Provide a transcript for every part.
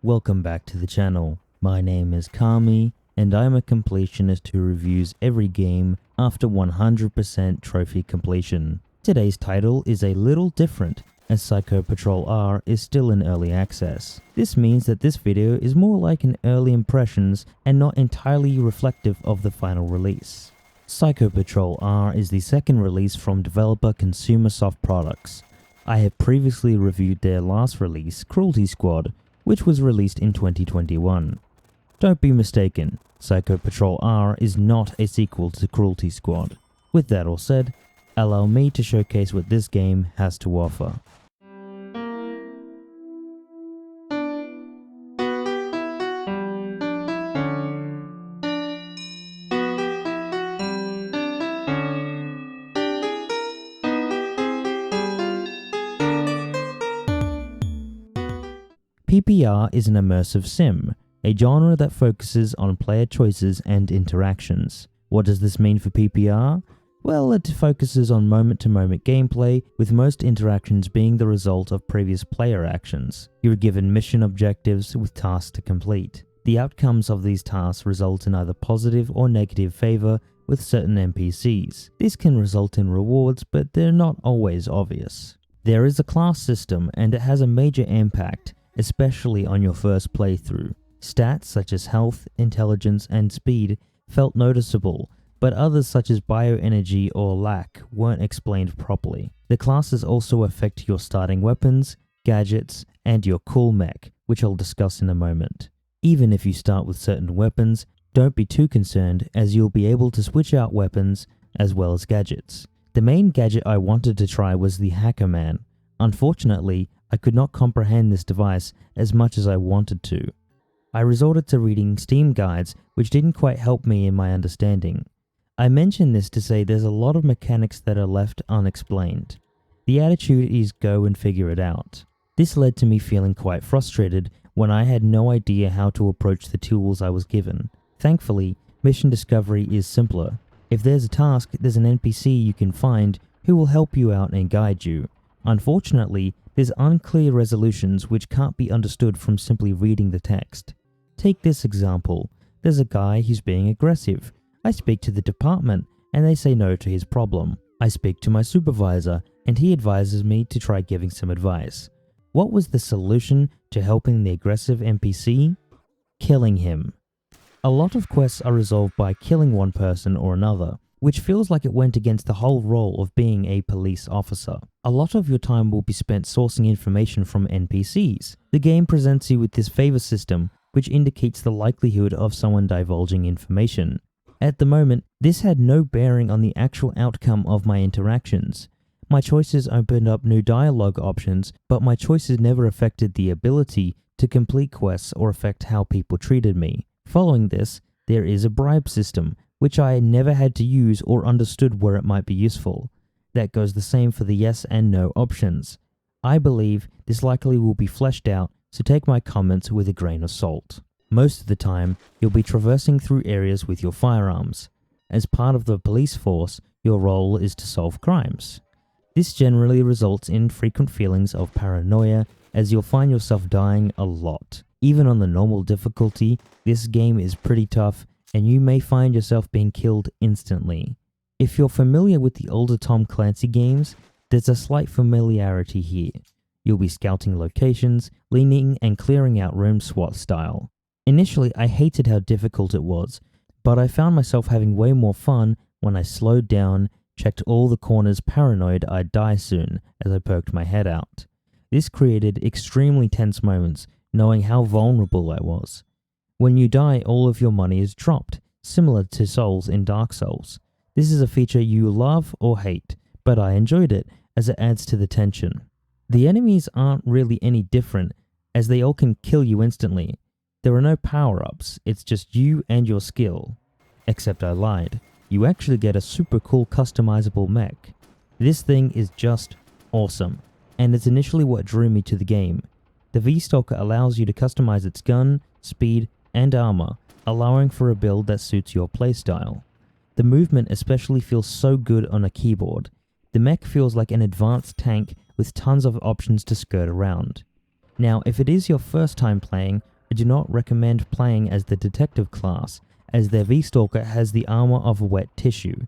Welcome back to the channel. My name is Kami, and I'm a completionist who reviews every game after 100% trophy completion. Today's title is a little different, as Psycho Patrol R is still in early access. This means that this video is more like an early impressions and not entirely reflective of the final release. Psycho Patrol R is the second release from developer Consumer Soft Products. I have previously reviewed their last release, Cruelty Squad, which was released in 2021. Don't be mistaken, Psycho Patrol R is not a sequel to Cruelty Squad. With that all said, allow me to showcase what this game has to offer. PPR is an immersive sim, a genre that focuses on player choices and interactions. What does this mean for PPR? Well, it focuses on moment-to-moment gameplay, with most interactions being the result of previous player actions. You are given mission objectives with tasks to complete. The outcomes of these tasks result in either positive or negative favor with certain NPCs. This can result in rewards, but they're not always obvious. There is a class system, and it has a major impact, especially on your first playthrough. Stats such as health, intelligence, and speed felt noticeable, but others such as bioenergy or lack weren't explained properly. The classes also affect your starting weapons, gadgets, and your cool mech, which I'll discuss in a moment. Even if you start with certain weapons, don't be too concerned, as you'll be able to switch out weapons as well as gadgets. The main gadget I wanted to try was the Hacker Man. Unfortunately, I could not comprehend this device as much as I wanted to. I resorted to reading Steam guides, which didn't quite help me in my understanding. I mention this to say there's a lot of mechanics that are left unexplained. The attitude is go and figure it out. This led to me feeling quite frustrated when I had no idea how to approach the tools I was given. Thankfully, mission discovery is simpler. If there's a task, there's an NPC you can find who will help you out and guide you. Unfortunately, there's unclear resolutions which can't be understood from simply reading the text. Take this example. There's a guy who's being aggressive. I speak to the department and they say no to his problem. I speak to my supervisor and he advises me to try giving some advice. What was the solution to helping the aggressive NPC? Killing him. A lot of quests are resolved by killing one person or another, which feels like it went against the whole role of being a police officer. A lot of your time will be spent sourcing information from NPCs. The game presents you with this favor system, which indicates the likelihood of someone divulging information. At the moment, this had no bearing on the actual outcome of my interactions. My choices opened up new dialogue options, but my choices never affected the ability to complete quests or affect how people treated me. Following this, there is a bribe system, which I never had to use or understood where it might be useful. That goes the same for the yes and no options. I believe this likely will be fleshed out, so take my comments with a grain of salt. Most of the time, you'll be traversing through areas with your firearms. As part of the police force, your role is to solve crimes. This generally results in frequent feelings of paranoia, as you'll find yourself dying a lot. Even on the normal difficulty, this game is pretty tough, and you may find yourself being killed instantly. If you're familiar with the older Tom Clancy games, there's a slight familiarity here. You'll be scouting locations, leaning and clearing out rooms SWAT style. Initially, I hated how difficult it was, but I found myself having way more fun when I slowed down, checked all the corners paranoid I'd die soon as I poked my head out. This created extremely tense moments, knowing how vulnerable I was. When you die, all of your money is dropped, similar to souls in Dark Souls. This is a feature you love or hate, but I enjoyed it as it adds to the tension. The enemies aren't really any different, as they all can kill you instantly. There are no power-ups, it's just you and your skill. Except I lied. You actually get a super cool customizable mech. This thing is just awesome, and it's initially what drew me to the game. The Vstalker allows you to customize its gun, speed, and armor, allowing for a build that suits your playstyle. The movement especially feels so good on a keyboard. The mech feels like an advanced tank with tons of options to skirt around. Now, if it is your first time playing, I do not recommend playing as the detective class, as their Vstalker has the armor of a wet tissue.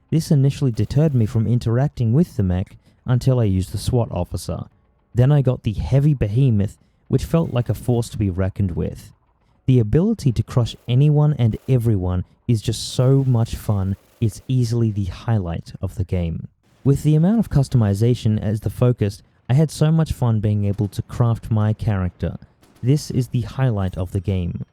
This initially deterred me from interacting with the mech until I used the SWAT officer. Then I got the heavy behemoth, which felt like a force to be reckoned with. The ability to crush anyone and everyone is just so much fun, it's easily the highlight of the game. With the amount of customization as the focus, I had so much fun being able to craft my character. This is the highlight of the game.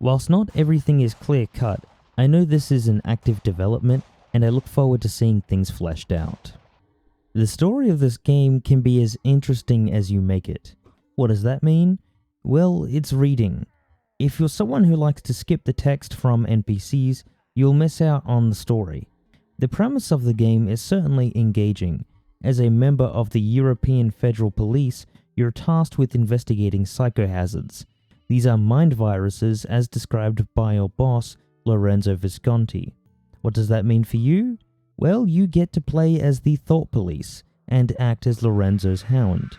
Whilst not everything is clear cut, I know this is an active development and I look forward to seeing things fleshed out. The story of this game can be as interesting as you make it. What does that mean? Well, it's reading. If you're someone who likes to skip the text from NPCs, you'll miss out on the story. The premise of the game is certainly engaging. As a member of the European Federal Police, you're tasked with investigating psychohazards. These are mind viruses as described by your boss, Lorenzo Visconti. What does that mean for you? Well, you get to play as the Thought Police and act as Lorenzo's hound.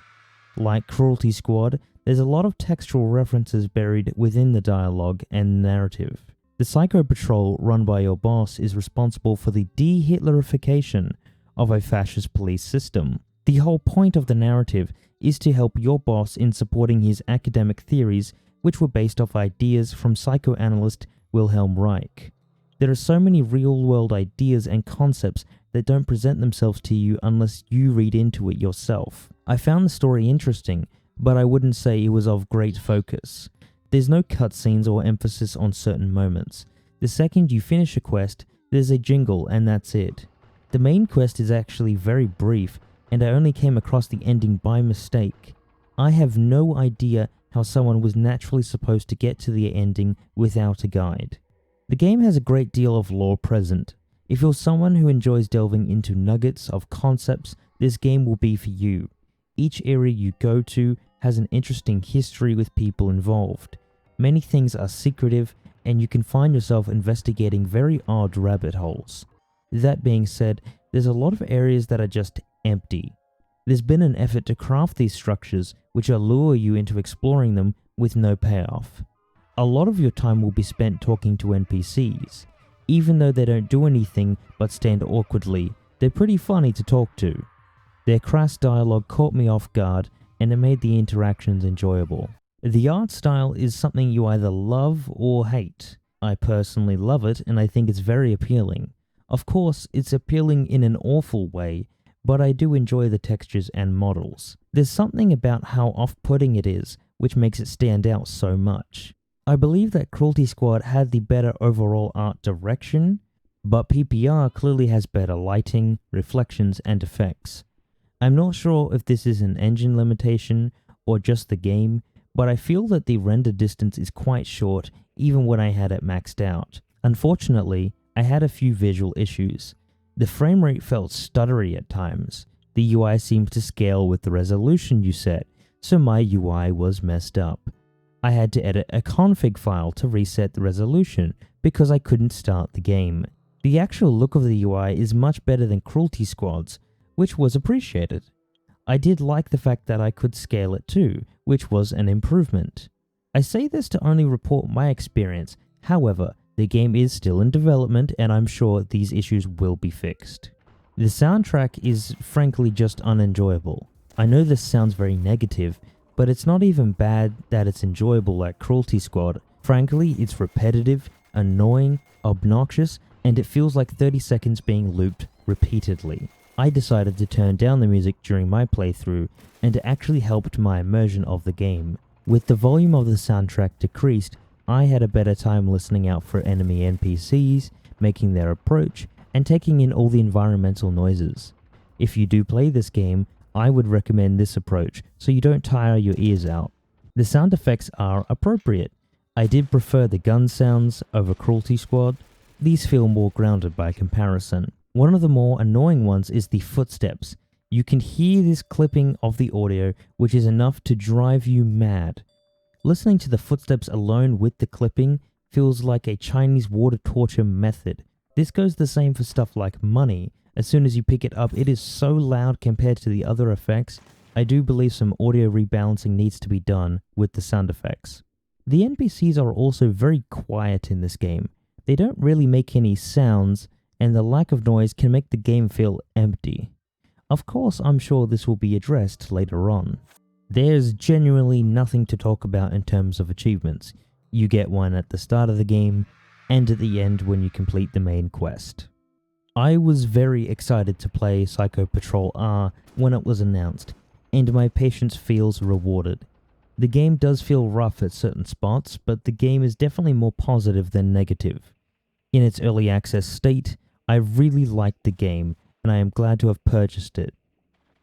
Like Cruelty Squad, there's a lot of textual references buried within the dialogue and narrative. The Psycho Patrol run by your boss is responsible for the de-Hitlerification of a fascist police system. The whole point of the narrative is to help your boss in supporting his academic theories, which were based off ideas from psychoanalyst Wilhelm Reich. There are so many real-world ideas and concepts that don't present themselves to you unless you read into it yourself. I found the story interesting, but I wouldn't say it was of great focus. There's no cutscenes or emphasis on certain moments. The second you finish a quest, there's a jingle and that's it. The main quest is actually very brief, and I only came across the ending by mistake. I have no idea how someone was naturally supposed to get to the ending without a guide. The game has a great deal of lore present. If you're someone who enjoys delving into nuggets of concepts, this game will be for you. Each area you go to has an interesting history with people involved. Many things are secretive, and you can find yourself investigating very odd rabbit holes. That being said, there's a lot of areas that are just empty. There's been an effort to craft these structures which allure you into exploring them with no payoff. A lot of your time will be spent talking to NPCs. Even though they don't do anything but stand awkwardly, they're pretty funny to talk to. Their crass dialogue caught me off guard, and it made the interactions enjoyable. The art style is something you either love or hate. I personally love it, and I think it's very appealing. Of course, it's appealing in an awful way, but I do enjoy the textures and models. There's something about how off-putting it is, which makes it stand out so much. I believe that Cruelty Squad had the better overall art direction, but PPR clearly has better lighting, reflections, and effects. I'm not sure if this is an engine limitation or just the game, but I feel that the render distance is quite short even when I had it maxed out. Unfortunately, I had a few visual issues. The frame rate felt stuttery at times. The UI seemed to scale with the resolution you set, so my UI was messed up. I had to edit a config file to reset the resolution because I couldn't start the game. The actual look of the UI is much better than Cruelty Squad's, which was appreciated. I did like the fact that I could scale it too, which was an improvement. I say this to only report my experience, however, the game is still in development and I'm sure these issues will be fixed. The soundtrack is frankly just unenjoyable. I know this sounds very negative, but it's not even bad that it's enjoyable like Cruelty Squad. Frankly, it's repetitive, annoying, obnoxious, and it feels like 30 seconds being looped repeatedly. I decided to turn down the music during my playthrough, and it actually helped my immersion of the game. With the volume of the soundtrack decreased, I had a better time listening out for enemy NPCs, making their approach, and taking in all the environmental noises. If you do play this game, I would recommend this approach so you don't tire your ears out. The sound effects are appropriate. I did prefer the gun sounds over Cruelty Squad. These feel more grounded by comparison. One of the more annoying ones is the footsteps. You can hear this clipping of the audio, which is enough to drive you mad. Listening to the footsteps alone with the clipping feels like a Chinese water torture method. This goes the same for stuff like money. As soon as you pick it up, it is so loud compared to the other effects. I do believe some audio rebalancing needs to be done with the sound effects. The NPCs are also very quiet in this game. They don't really make any sounds, and the lack of noise can make the game feel empty. Of course, I'm sure this will be addressed later on. There's genuinely nothing to talk about in terms of achievements. You get one at the start of the game, and at the end when you complete the main quest. I was very excited to play Psycho Patrol R when it was announced, and my patience feels rewarded. The game does feel rough at certain spots, but the game is definitely more positive than negative. In its early access state, I really liked the game, and I am glad to have purchased it.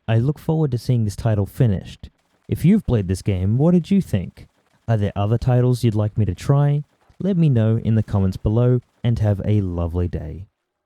I look forward to seeing this title finished. If you've played this game, what did you think? Are there other titles you'd like me to try? Let me know in the comments below, and have a lovely day.